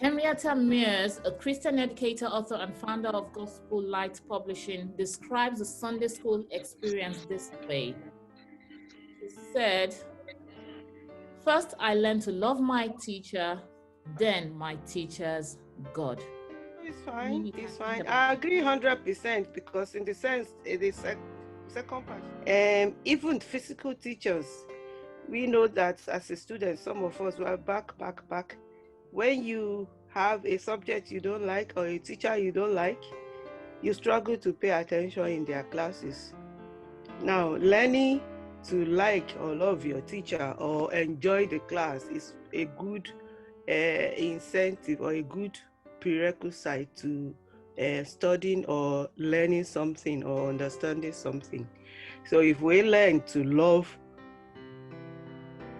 Henrietta Mears, a Christian educator, author, and founder of Gospel Light Publishing, describes the Sunday school experience this way. She said, "First, I learned to love my teacher, then my teacher's God." It's fine. It's fine. I agree 100% because in the sense, the second part, even physical teachers, we know that as a student, some of us were back. When you have a subject you don't like or a teacher you don't like, you struggle to pay attention in their classes. Now, learning to like or love your teacher or enjoy the class is a good incentive or a good prerequisite to studying or learning something or understanding something. So if we learn to love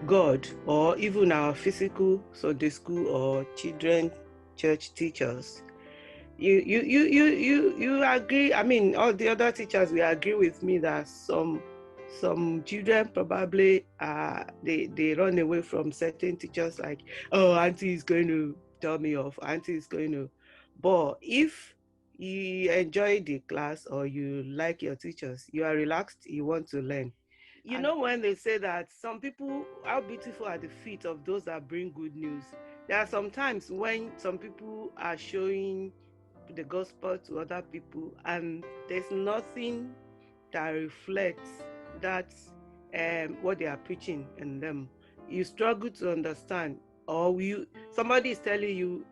God or even our physical Sunday school or children church teachers, you agree. I mean, all the other teachers will agree with me that some children probably they run away from certain teachers, like, oh, auntie is going to tell me off, auntie is going to. But if you enjoy the class or you like your teachers, you are relaxed, you want to learn. You know, when they say that some people are beautiful at the feet of those that bring good news, there are some times when some people are showing the gospel to other people and there's nothing that reflects that what they are preaching in them. You struggle to understand, or somebody is telling you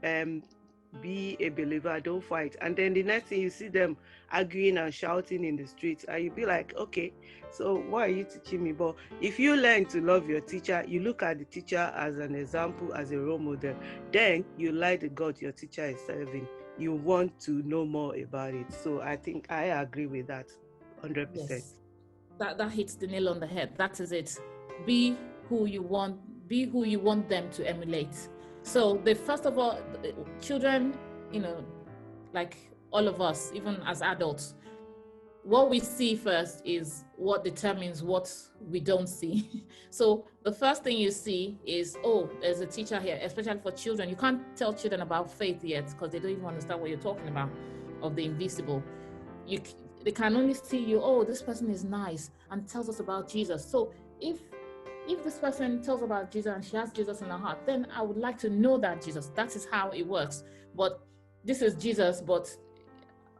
be a believer, don't fight, and then the next thing you see them arguing and shouting in the streets, and you be like, okay, so what are you teaching me? But if you learn to love your teacher, you look at the teacher as an example, as a role model, then you like the God your teacher is serving, you want to know more about it. So I think I agree with that 100%. Yes. That hits the nail on the head. That is it. Be who you want them to emulate. So first of all, children, like all of us, even as adults, what we see first is what determines what we don't see. So the first thing you see is, oh, there's a teacher here, especially for children. You can't tell children about faith yet because they don't even understand what you're talking about, of the invisible. They can only see you, oh, this person is nice and tells us about Jesus. So if this person tells about Jesus and she has Jesus in her heart, then I would like to know that Jesus. That is how it works. But this is Jesus, but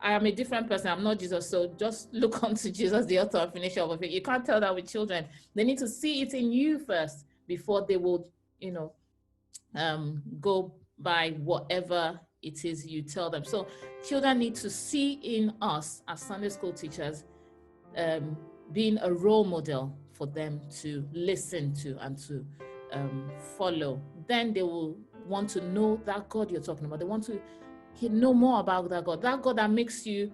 I am a different person. I'm not Jesus. So just look unto Jesus, the author and finisher of it. You can't tell that with children. They need to see it in you first before they will, go by whatever it is you tell them. So children need to see in us as Sunday school teachers being a role model for them to listen to and to follow. Then they will want to know that God you're talking about. They want to know more about that God that makes you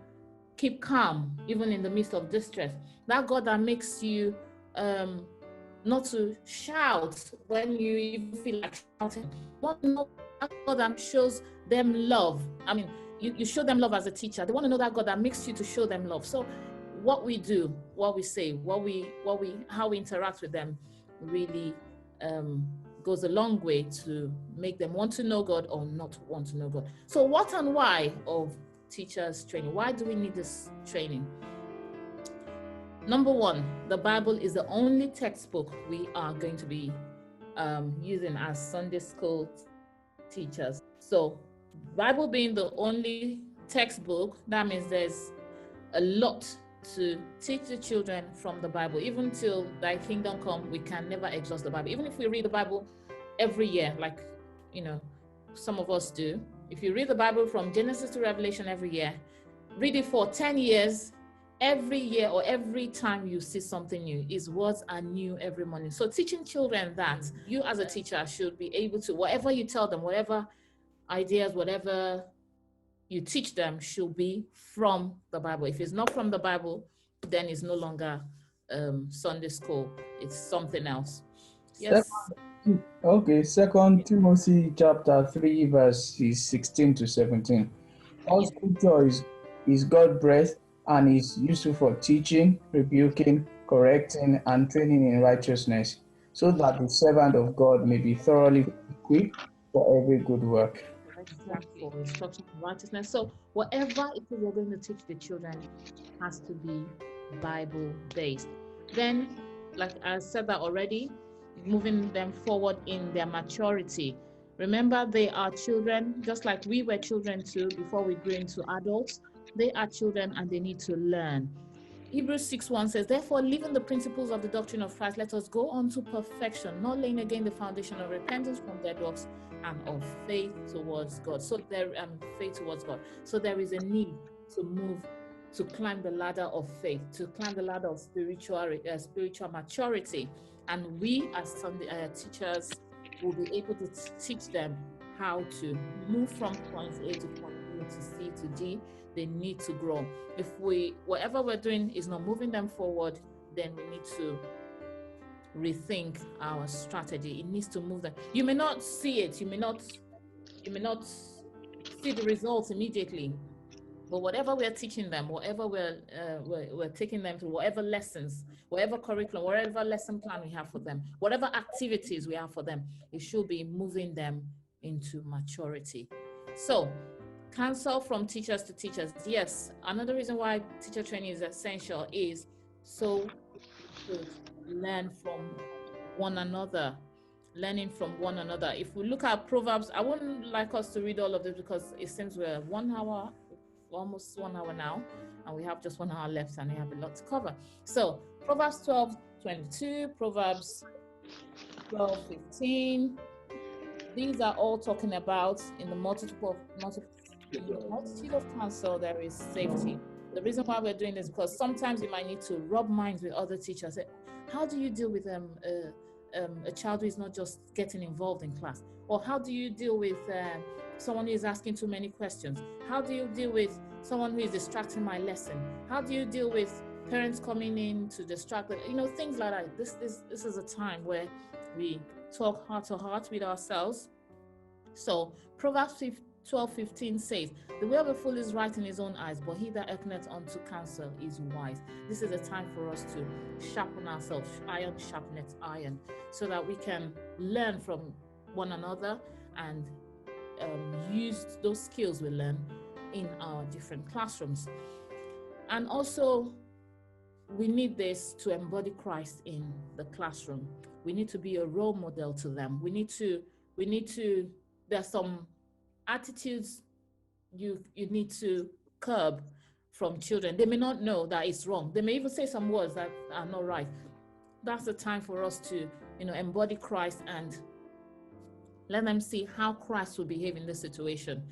keep calm even in the midst of distress, that God that makes you not to shout when you even feel like shouting. Want to know that God that shows them love. I mean, you show them love as a teacher. They want to know that God that makes you to show them love. So what we do, what we say, how we interact with them really goes a long way to make them want to know God or not want to know God. So what and why of teachers training? Why do we need this training? Number one, the Bible is the only textbook we are going to be using as Sunday school teachers. So Bible being the only textbook, that means there's a lot to teach the children from the Bible. Even till thy kingdom come, we can never exhaust the Bible. Even if we read the Bible every year, like some of us do, if you read the Bible from Genesis to Revelation every year, read it for 10 years, every year or every time you see something new, is words are new every morning. So teaching children that you as a teacher should be able to, whatever you tell them, whatever ideas, whatever you teach them should be from the Bible. If it's not from the Bible, then it's no longer Sunday school. It's something else. Yes. Okay, 2 Timothy chapter 3, verses 16 to 17. All scripture is God-breathed and is useful for teaching, rebuking, correcting, and training in righteousness, so that the servant of God may be thoroughly equipped for every good work. for instruction in righteousness. So whatever it is we're going to teach the children has to be Bible-based. Then, like I said that already, moving them forward in their maturity. Remember, they are children, just like we were children too before we grew into adults. They are children and they need to learn. Hebrews 6:1 says, therefore, leaving the principles of the doctrine of Christ, let us go on to perfection, not laying again the foundation of repentance from dead works and of faith towards God. So faith towards God. So there is a need to move, to climb the ladder of faith, to climb the ladder of spiritual maturity. And we as Sunday teachers will be able to teach them how to move from point A to point B to C to D. They need to grow. If whatever we're doing is not moving them forward, then we need to rethink our strategy. It needs to move them. You may not see it, you may not see the results immediately, but whatever we're teaching them, whatever we're taking them through, whatever lessons, whatever curriculum, whatever lesson plan we have for them, whatever activities we have for them, it should be moving them into maturity. So, counsel from teachers to teachers. Yes, another reason why teacher training is essential is so to learn from one another, learning from one another. If we look at Proverbs, I wouldn't like us to read all of this because it seems we're 1 hour, almost 1 hour now, and we have just 1 hour left and we have a lot to cover. So Proverbs 12:22, Proverbs 12:15, these are all talking about in the multitude of counsel, there is safety. The reason why we're doing this is because sometimes you might need to rub minds with other teachers. How do you deal with a child who is not just getting involved in class? Or how do you deal with someone who is asking too many questions? How do you deal with someone who is distracting my lesson? How do you deal with parents coming in to distract them? Things like that. This is a time where we talk heart to heart with ourselves. So Proverbs 12:15 says, the way of a fool is right in his own eyes, but he that hearkeneth unto counsel is wise. This is a time for us to sharpen ourselves, iron sharpeneth iron, so that we can learn from one another and use those skills we learn in our different classrooms. And also, we need this to embody Christ in the classroom. We need to be a role model to them. We need to, there's some attitudes you need to curb from children. They may not know that it's wrong. They may even say some words that are not right. That's the time for us to, embody Christ and let them see how Christ will behave in this situation.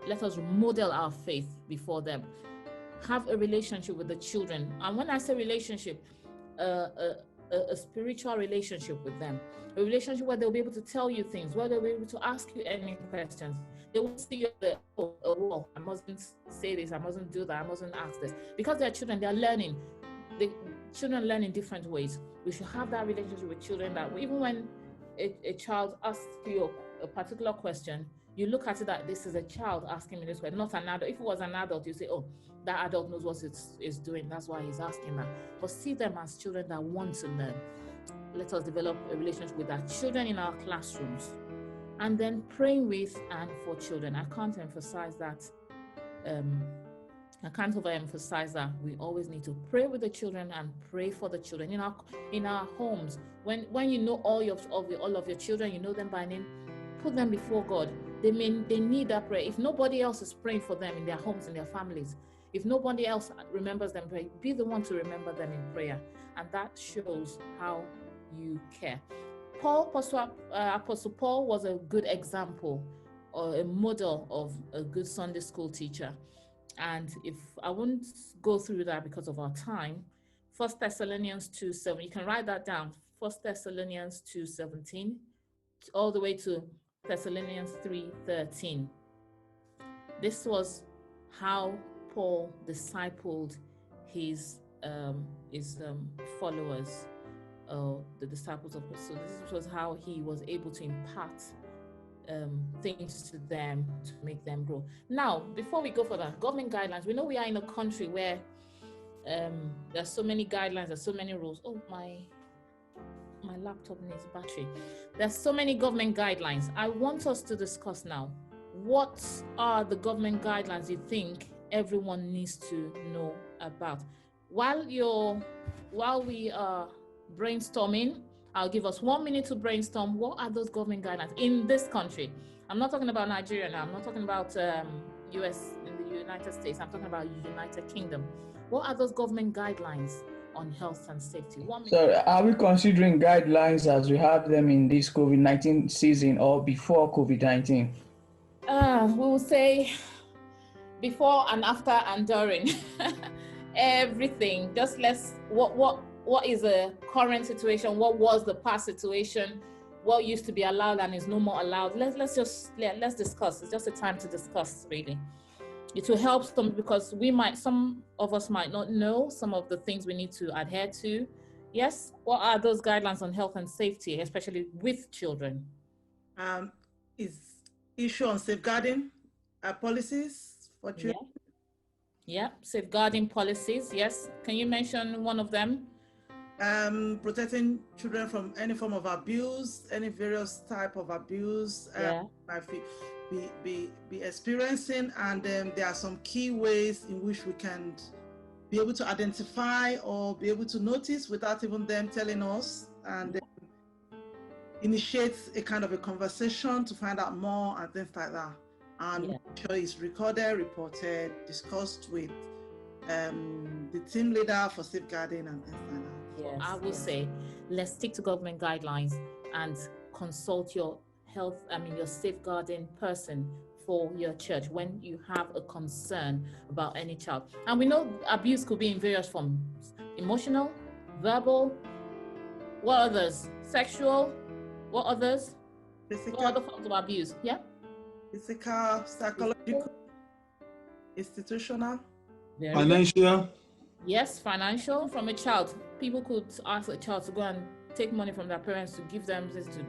Let us model our faith before them. Have a relationship with the children. And when I say relationship, a spiritual relationship with them. A relationship where they'll be able to tell you things, where they'll be able to ask you any questions. They won't see you as a wall. I mustn't say this, I mustn't do that, I mustn't ask this. Because they're children, they're learning. Children learn in different ways. We should have that relationship with children that even when a child asks you a particular question, you look at it that this is a child asking me this question, not an adult. If it was an adult, you say, oh, that adult knows what it's doing. That's why he's asking that. But see them as children that want to learn. Let us develop a relationship with our children in our classrooms. And then praying with and for children. I can't emphasize that. I can't overemphasize that we always need to pray with the children and pray for the children in our homes. When you know all of your children, you know them by name, put them before God. They need that prayer. If nobody else is praying for them in their homes, in their families, if nobody else remembers them, pray, be the one to remember them in prayer, and that shows how you care. Apostle Paul was a good example or a model of a good Sunday school teacher. And if I won't go through that because of our time, 1 Thessalonians 2:7, you can write that down. 1 Thessalonians 2:17 all the way to Thessalonians 3:13. This was how Paul discipled his followers, the disciples of Christ. So this was how he was able to impart things to them to make them grow. Now, before we go for that, government guidelines. We know we are in a country where there's so many guidelines, there's so many rules. Oh, my laptop needs battery. There's so many government guidelines. I want us to discuss now, what are the government guidelines you think everyone needs to know about? While we are brainstorming, I'll give us 1 minute to brainstorm. What are those government guidelines in this country? I'm not talking about Nigeria now. I'm not talking about US in the United States. I'm talking about United Kingdom. What are those government guidelines on health and safety? 1 minute. So are we considering guidelines as we have them in this COVID-19 season or before COVID-19? We will say before and after and during. Everything. Just what is the current situation? What was the past situation? What used to be allowed and is no more allowed? Let's discuss. It's just a time to discuss, really. It will help some, because some of us might not know some of the things we need to adhere to. Yes, what are those guidelines on health and safety, especially with children? Is issue on safeguarding policies for children. Yeah, safeguarding policies. Yes, can you mention one of them? Protecting children from any form of abuse, any various type of abuse might be experiencing, and there are some key ways in which we can be able to identify or be able to notice without even them telling us, and initiate a kind of a conversation to find out more and things like that. And make sure it's recorded, reported, discussed with the team leader for safeguarding and things like that. Yes, I will say, let's stick to government guidelines and consult your your safeguarding person for your church when you have a concern about any child. And we know abuse could be in various forms: emotional, verbal, what others? Sexual, what others? Physical. What other forms of abuse? Yeah. Physical, psychological, institutional, financial. Yes, financial from a child. People could ask a child to go and take money from their parents to give them this to,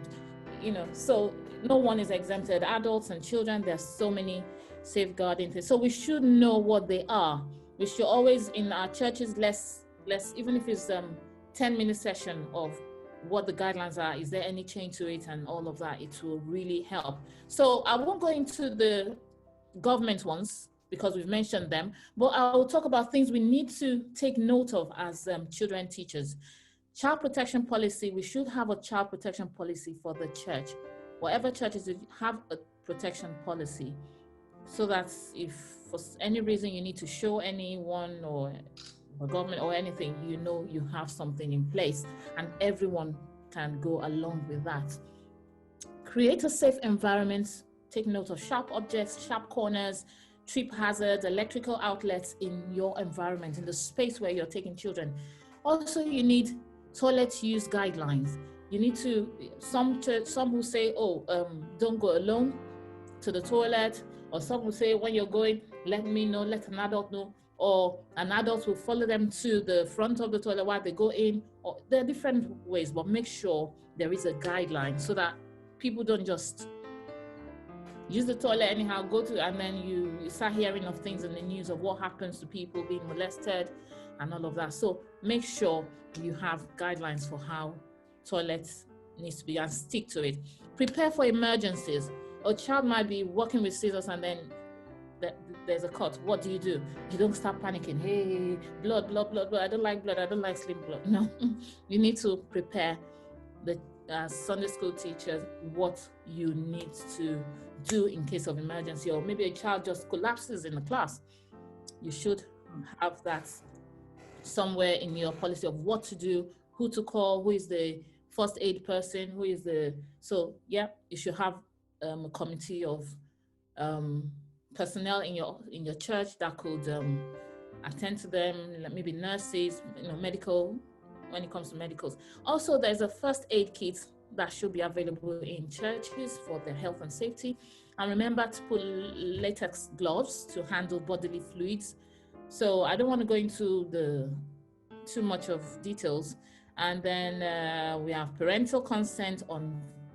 so no one is exempted. Adults and children, there's so many safeguarding things. So we should know what they are. We should always, in our churches, less, even if it's 10-minute session of what the guidelines are, is there any change to it, and all of that, it will really help. So I won't go into the government ones because we've mentioned them, but I will talk about things we need to take note of as children teachers. Child protection policy, we should have a child protection policy for the church. Whatever churches have a protection policy, so that if for any reason you need to show anyone or the government or anything, you have something in place and everyone can go along with that. Create a safe environment. Take note of sharp objects, sharp corners, trip hazards, electrical outlets in your environment, in the space where you're taking children. Also, you need toilet use guidelines. You need to, some who say, don't go alone to the toilet, or some will say, when you're going, let me know, let an adult know, or an adult will follow them to the front of the toilet while they go in. Or there are different ways, but make sure there is a guideline so that people don't just use the toilet anyhow, and then you start hearing of things in the news of what happens to people being molested and all of that. So make sure you have guidelines for how toilets needs to be, and stick to it. Prepare for emergencies. A child might be walking with scissors and then there's a cut. What do? You don't start panicking. Hey, blood. I don't like blood. I don't like slim blood. No, you need to prepare the Sunday school teachers what you need to do in case of emergency, or maybe a child just collapses in the class. You should have that somewhere in your policy of what to do, who to call, who is the first aid person, you should have a committee of personnel in your church that could attend to them, maybe nurses, medical, when it comes to medicals. Also, there's a first aid kit that should be available in churches for their health and safety. And remember to put latex gloves to handle bodily fluids. So I don't want to go into too much of details. And then we have parental consent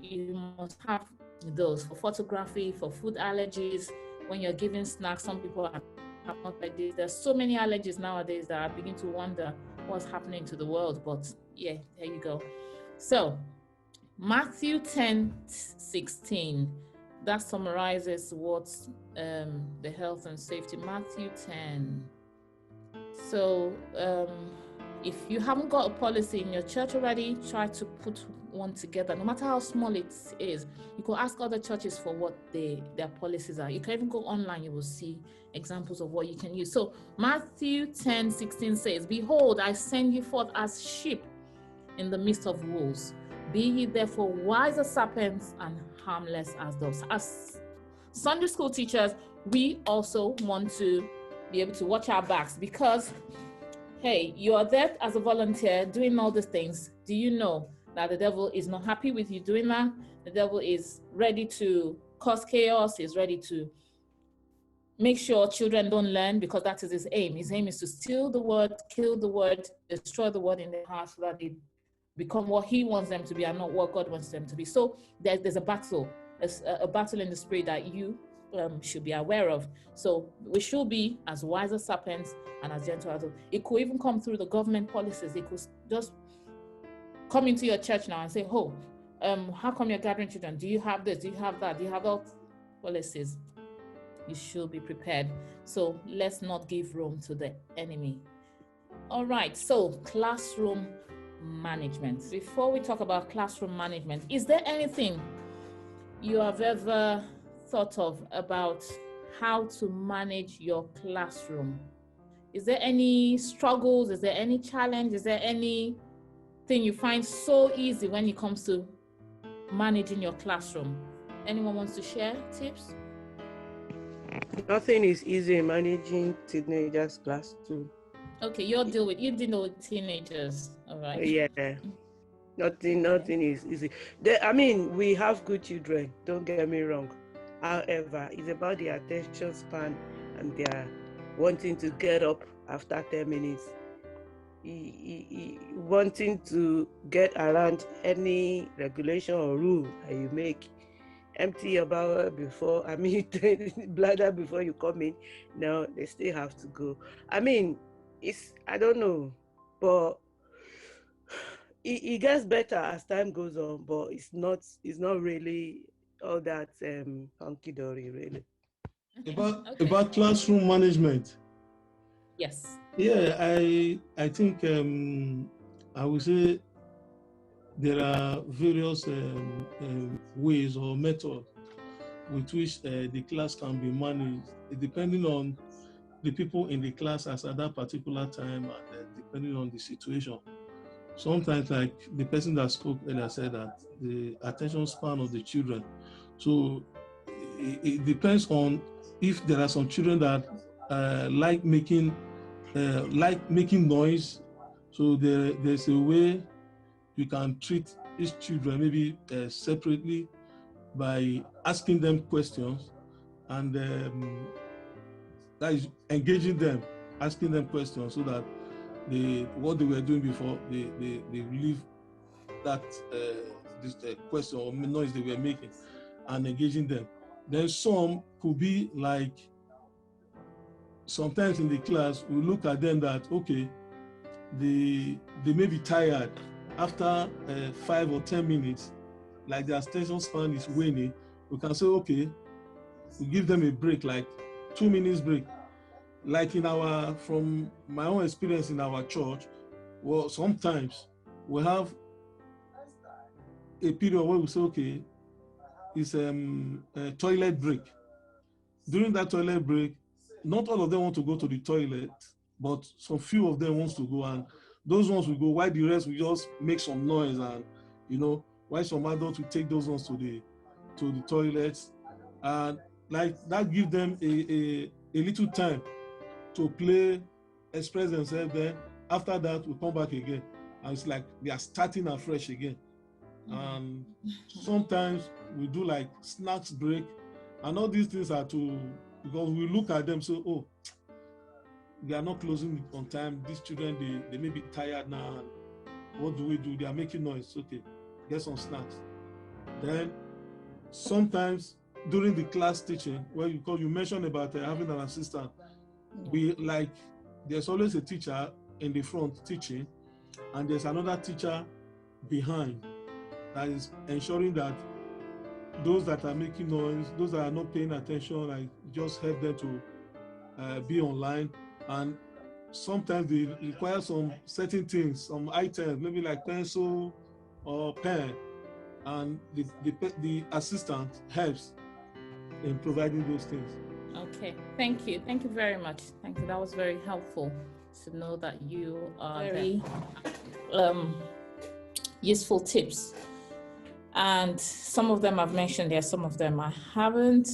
you must have those for photography, for food allergies. When you're giving snacks, some people are not like this. There's so many allergies nowadays that I begin to wonder what's happening to the world. But yeah, there you go. So Matthew 10:16, that summarizes what's the health and safety, Matthew 10. So if you haven't got a policy in your church already, try to put one together, no matter how small it is. You could ask other churches for what their policies are. You can even go online, you will see examples of what you can use. So Matthew 10:16 says, "Behold, I send you forth as sheep in the midst of wolves. Be ye therefore wise as serpents and harmless as doves." As Sunday school teachers, we also want to be able to watch our backs, because hey, you are there as a volunteer doing all these things. Do you know that the devil is not happy with you doing that? The devil is ready to cause chaos, is ready to make sure children don't learn, because that is his aim. His aim is to steal the word, kill the word, destroy the word in their hearts, so that they become what he wants them to be and not what God wants them to be. So there's a battle. There's a battle in the spirit that you should be aware of. So we should be as wise as serpents and as gentle as doves. It could even come through the government policies. It could just come into your church now and say, "Oh, how come you're gathering children? Do you have this? Do you have that? Do you have all policies?" You should be prepared. So let's not give room to the enemy. All right, so classroom management. Before we talk about classroom management, is there anything you have ever thought of about how to manage your classroom? Is there any struggles? Is there any challenge? Is there anything you find so easy when it comes to managing your classroom? Anyone wants to share tips? Nothing is easy in managing teenagers' class too. Okay, you deal with teenagers, all right? Yeah, nothing is easy. We have good children, don't get me wrong. However, it's about the attention span and their wanting to get up after 10 minutes. Wanting to get around any regulation or rule that you make. Empty your bowel before, bladder before you come in. No, they still have to go. I don't know, but it gets better as time goes on, but it's not really all that hunky-dory, really. About classroom management. Yes. Yeah, I think I would say there are various ways or methods with which the class can be managed, depending on the people in the class at that particular time, and depending on the situation. Sometimes, like the person that spoke earlier said, that the attention span of the children. So it depends on if there are some children that like making noise. So there's a way you can treat each children maybe separately by asking them questions, and that is engaging them, asking them questions, so that what they were doing before, they relieve that this question or noise they were making, and engaging them. Then some could be like, sometimes in the class we look at them that, okay, they may be tired after 5 or 10 minutes, like their attention span is waning. We can say, okay, we give them a break, like 2 minutes break. Like from my own experience in our church, well, sometimes we have a period where we say, okay, it's a toilet break. During that toilet break, not all of them want to go to the toilet, but some few of them wants to go, and those ones will go, while the rest will just make some noise, and while some adults will take those ones to the toilets, and like that give them a little time to play, express themselves. Then after that, we come back again, and it's like they are starting afresh again. And sometimes we do like snacks break, and all these things are because we look at them, so, oh, they are not closing on time. These children, they may be tired now. What do we do? They are making noise. Okay, get some snacks. Then sometimes during the class teaching, because you mentioned about having an assistant, there's always a teacher in the front teaching, and there's another teacher behind that is ensuring that those that are making noise, those that are not paying attention, like just help them to be online. And sometimes they require some certain things, some items, maybe like pencil or pen, and the assistant helps in providing those things. Okay, thank you very much. Thank you. That was very helpful to know that you are very useful tips. And some of them I've mentioned there, some of them I haven't.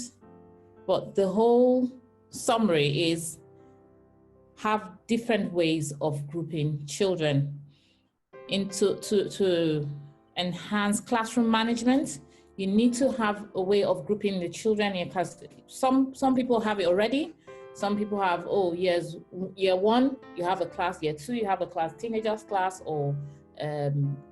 But the whole summary is have different ways of grouping children to enhance classroom management. You need to have a way of grouping the children in class. Some people have it already. Some people have, year one, you have a class, year two, you have a class, teenagers class, or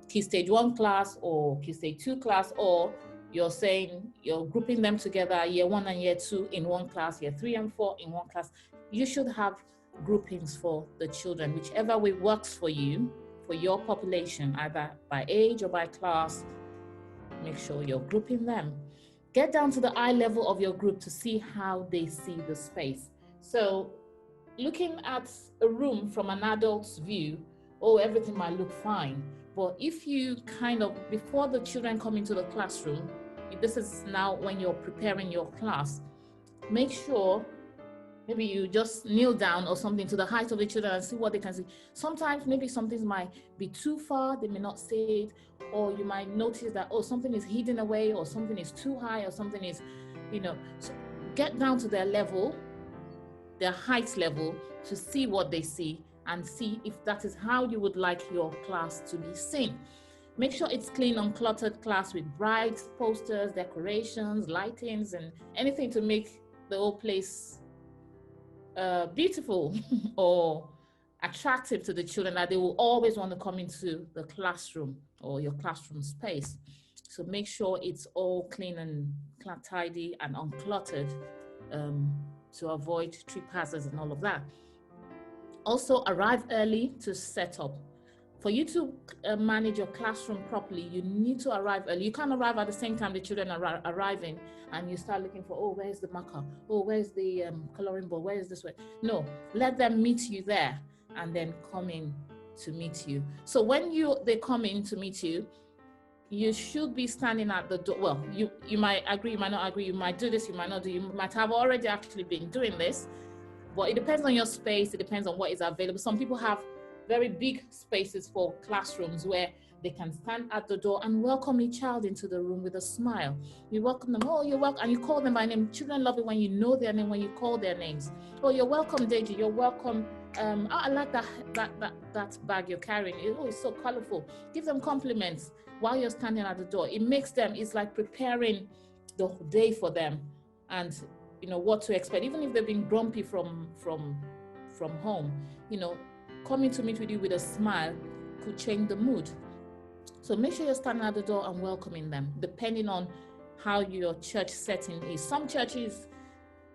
Key Stage 1 class, or Key Stage 2 class, or you're saying you're grouping them together, year 1 and year 2 in one class, year 3 and 4 in one class. You should have groupings for the children, whichever way works for you, for your population, either by age or by class. Make sure you're grouping them. Get down to the eye level of your group to see how they see the space. So looking at a room from an adult's view, everything might look fine. But if you before the children come into the classroom, this is now when you're preparing your class, make sure maybe you just kneel down or something to the height of the children and see what they can see. Sometimes maybe something might be too far, they may not see it, or you might notice that, something is hidden away, or something is too high, or something is, so get down to their level, their height level, to see what they see and see if that is how you would like your class to be seen. Make sure it's clean, uncluttered class with bright posters, decorations, lightings, and anything to make the whole place beautiful or attractive to the children, that they will always want to come into the classroom or your classroom space. So make sure it's all clean and tidy and uncluttered to avoid trip hazards and all of that. Also, arrive early to set up. For you to manage your classroom properly, you need to arrive early. You can't arrive at the same time the children are arriving and you start looking for, where's the marker? Where's the coloring board? Where is this way? No, let them meet you there and then come in to meet you. So when they come in to meet you, you should be standing at the door. Well, you might agree, you might not agree, you might do this, you might not do, you might have already actually been doing this, but it depends on your space, it depends on what is available. Some people have very big spaces for classrooms where they can stand at the door and welcome a child into the room with a smile. You welcome them, you're welcome, and you call them by name. Children love it when you know their name, when you call their names. You're welcome, Deji, you're welcome. I like that bag you're carrying. It's so colorful. Give them compliments while you're standing at the door. It makes them, it's like preparing the day for them and what to expect. Even if they've been grumpy from home, coming to meet with you with a smile could change the mood. So make sure you're standing at the door and welcoming them, depending on how your church setting is. Some churches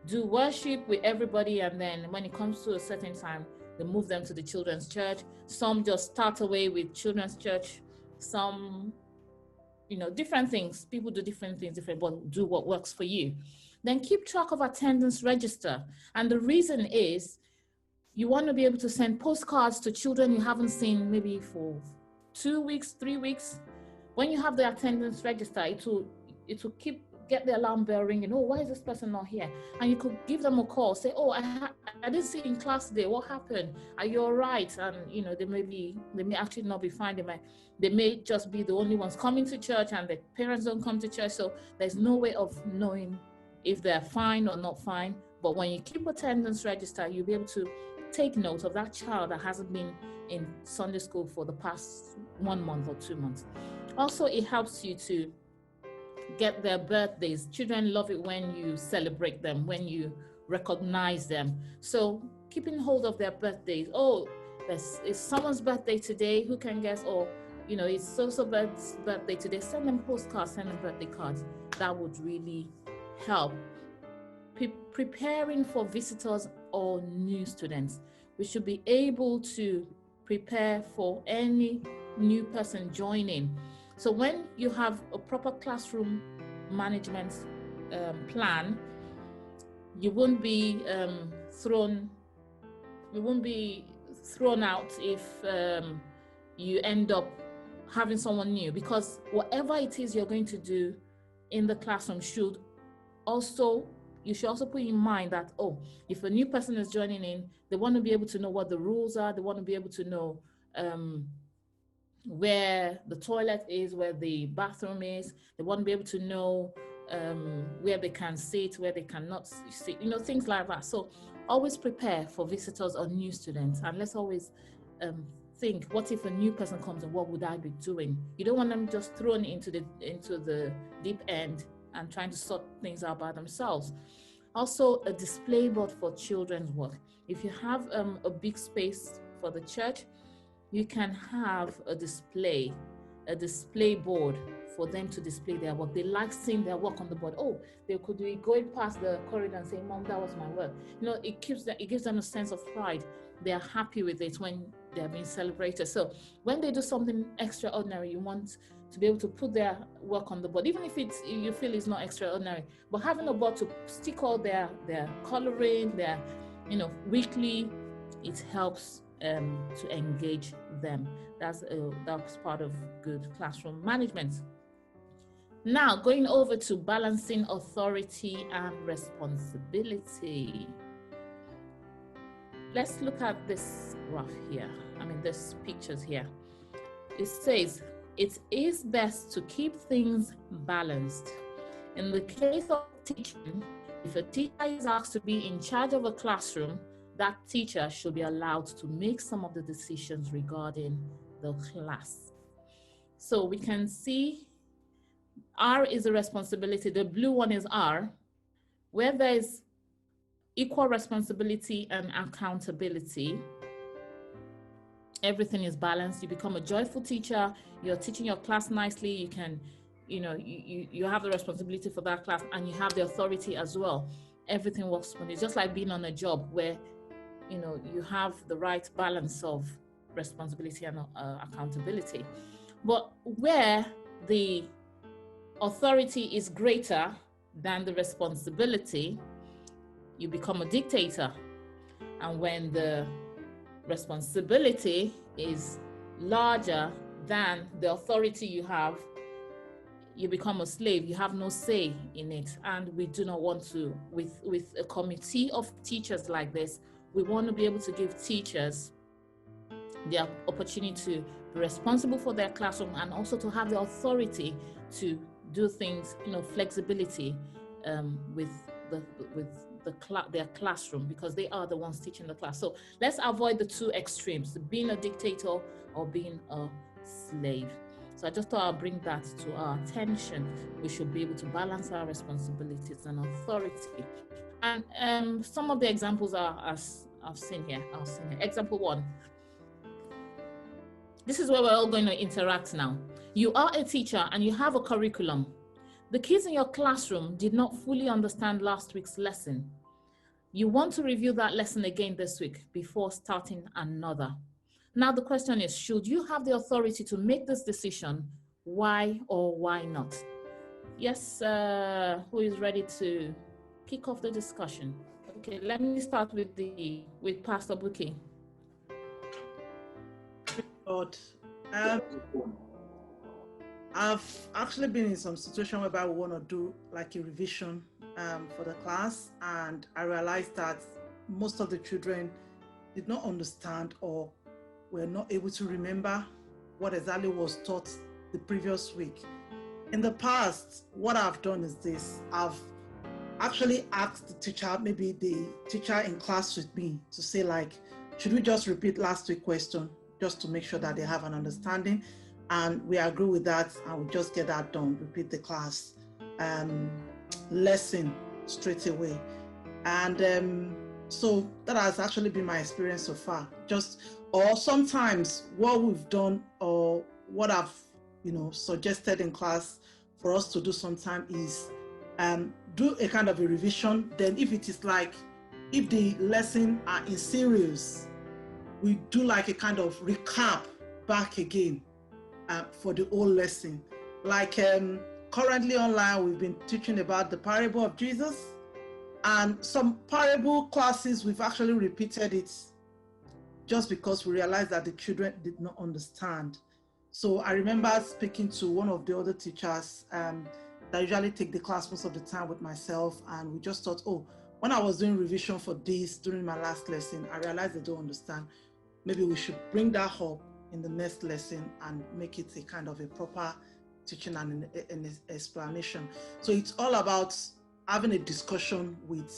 do worship with everybody, and then when it comes to a certain time, they move them to the children's church. Some just start away with children's church. Some, different things. People do different things, but do what works for you. Then keep track of attendance register. And the reason is, you want to be able to send postcards to children you haven't seen maybe for 2 weeks, 3 weeks. When you have the attendance register, it will get the alarm bell ringing. Why is this person not here? And you could give them a call, say, I didn't see you in class today. What happened? Are you all right? And they may actually not be fine. They may just be the only ones coming to church, and the parents don't come to church. So there's no way of knowing if they're fine or not fine. But when you keep attendance register, you'll be able to take note of that child that hasn't been in Sunday school for the past 1 month or 2 months. Also, it helps you to get their birthdays. Children love it when you celebrate them, when you recognize them. So keeping hold of their birthdays. It's someone's birthday today. Who can guess? It's so-so-bird's birthday today. Send them postcards, send them birthday cards. That would really help. Preparing for visitors or new students. We should be able to prepare for any new person joining. So when you have a proper classroom management plan, you won't be thrown out if you end up having someone new, because whatever it is you're going to do in the classroom you should also put in mind that, oh, if a new person is joining in, they want to be able to know what the rules are. They want to be able to know where the toilet is, where the bathroom is. They want to be able to know where they can sit, where they cannot sit, things like that. So always prepare for visitors or new students, and let's always think, what if a new person comes and what would I be doing? You don't want them just thrown into the deep end and trying to sort things out by themselves. Also, a display board for children's work. If you have a big space for the church, you can have a display board for them to display their work. They like seeing their work on the board. Oh, they could be going past the corridor and saying, "Mom, that was my work." It gives them a sense of pride. They are happy with it when they are being celebrated. So when they do something extraordinary, you want to be able to put their work on the board, even if you feel it's not extraordinary. But having a board to stick all their coloring, their weekly, it helps to engage them. That's part of good classroom management. Now, going over to balancing authority and responsibility. Let's look at this graph here. This pictures here. It says, it is best to keep things balanced. In the case of teaching, if a teacher is asked to be in charge of a classroom, that teacher should be allowed to make some of the decisions regarding the class. So we can see R is a responsibility. The blue one is R, where there is equal responsibility and accountability. Everything is balanced. You become a joyful teacher. You're teaching your class nicely. You can, you have the responsibility for that class, and you have the authority as well. Everything works smoothly. It's just like being on a job where, you have the right balance of responsibility and accountability. But where the authority is greater than the responsibility, you become a dictator. And when the responsibility is larger than the authority you have, you become a slave. You have no say in it. And we do not want to, with a committee of teachers like this, we want to be able to give teachers the opportunity to be responsible for their classroom, and also to have the authority to do things, flexibility with their classroom, because they are the ones teaching the class. So let's avoid the two extremes, being a dictator or being a slave. So I just thought I'll bring that to our attention. We should be able to balance our responsibilities and authority. And some of the examples are, as I've seen here. Example 1. This is where we're all going to interact now. You are a teacher and you have a curriculum. The kids in your classroom did not fully understand last week's lesson. You want to review that lesson again this week before starting another. Now the question is, should you have the authority to make this decision? Why or why not? Yes, who is ready to kick off the discussion? Okay, let me start with Pastor Buki. Lord, I've actually been in some situation whereby we want to do like a revision for the class, and I realized that most of the children did not understand or were not able to remember what exactly was taught the previous week. In the past, what I've done is this. I've actually asked the teacher, maybe the teacher in class with me, to say like, should we just repeat last week's question just to make sure that they have an understanding? And we agree with that, and we just get that done, repeat the class lesson straight away. And so that has actually been my experience so far. Or sometimes what we've done, or what I've suggested in class for us to do sometime, is do a kind of a revision. Then if it is like, if the lesson are in series, we do like a kind of recap back again for the whole lesson. Like currently online, we've been teaching about the parable of Jesus, and some parable classes, we've actually repeated it just because we realized that the children did not understand. So I remember speaking to one of the other teachers that usually take the class most of the time with myself, and we just thought, oh, when I was doing revision for this during my last lesson, I realized they don't understand. Maybe we should bring that up in the next lesson and make it a kind of a proper teaching and an explanation. So it's all about having a discussion with,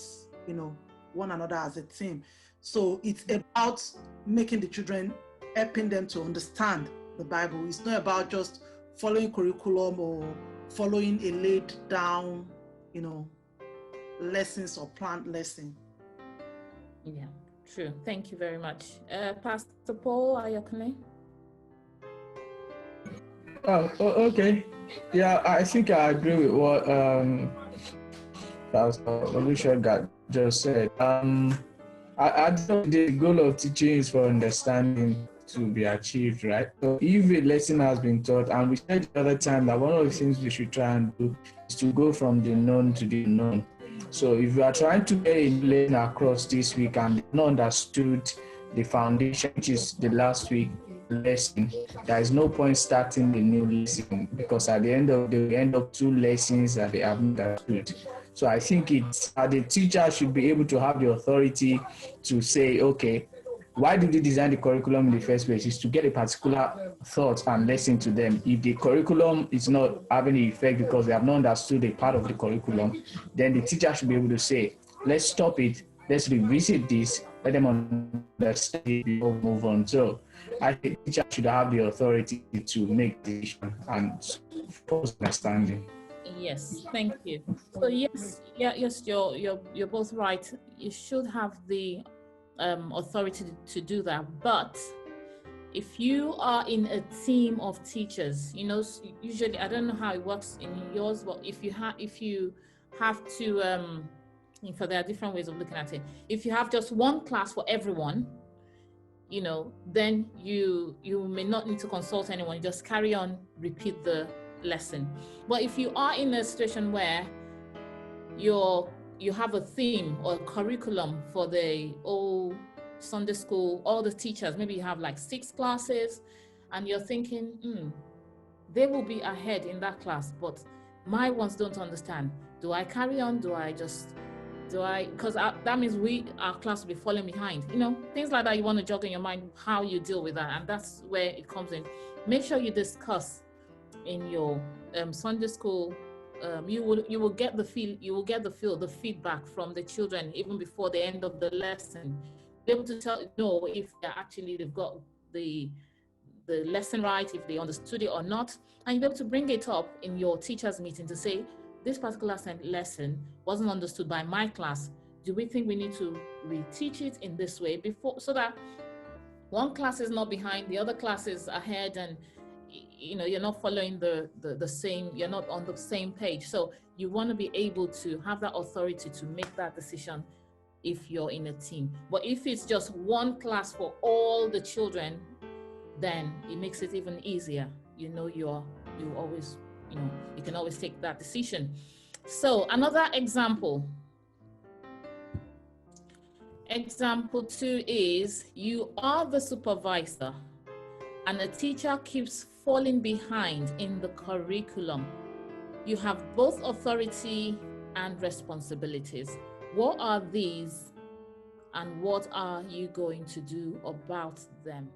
one another as a team. So it's about making the children, helping them to understand the Bible. It's not about just following curriculum or following a laid down, lessons or planned lesson. Yeah, true. Thank you very much. Pastor Paul Ayokune. Oh, okay. Yeah, I think I agree with what Pastor Olusoga just said. I think the goal of teaching is for understanding to be achieved, right? So if a lesson has been taught, and we said the other time that one of the things we should try and do is to go from the known to the unknown. So if you are trying to get a lesson across this week and not understood the foundation, which is the last week lesson, there is no point starting the new lesson, because at the end of the day, we end up 2 lessons that they have not understood. So I think it's the teacher should be able to have the authority to say, okay, why did you design the curriculum in the first place? Is to get a particular thought and lesson to them. If the curriculum is not having an effect because they have not understood a part of the curriculum, then the teacher should be able to say, let's stop it, let's revisit this, let them understand it before we move on. So I think the teacher should have the authority to make decisions and force understanding. Yes, thank you. So yes, you're both right. You should have the authority to do that. But if you are in a team of teachers, usually, I don't know how it works in yours, but if you have to, for there are different ways of looking at it. If you have just one class for everyone, then you may not need to consult anyone. You just carry on, repeat the lesson. But if you are in a situation where you have a theme or a curriculum for the whole Sunday school, all the teachers, maybe you have like 6 classes, and you're thinking, they will be ahead in that class, but my ones don't understand. Do I carry on? Because that means our class will be falling behind. Things like that, you want to jog in your mind how you deal with that, and that's where it comes in. Make sure you discuss in your Sunday school. You will get the feedback from the children even before the end of the lesson. Be able to know if they've got the lesson right, if they understood it or not, and you'll be able to bring it up in your teachers' meeting to say, this particular lesson wasn't understood by my class. Do we think we need to reteach it in this way before, so that one class is not behind, the other class is ahead, and you're not following the same, you're not on the same page. So you want to be able to have that authority to make that decision if you're in a team. But if it's just one class for all the children, then it makes it even easier. You can always take that decision. So another example. Example 2 is, you are the supervisor and a teacher keeps falling behind in the curriculum. You have both authority and responsibilities. What are these, and what are you going to do about them?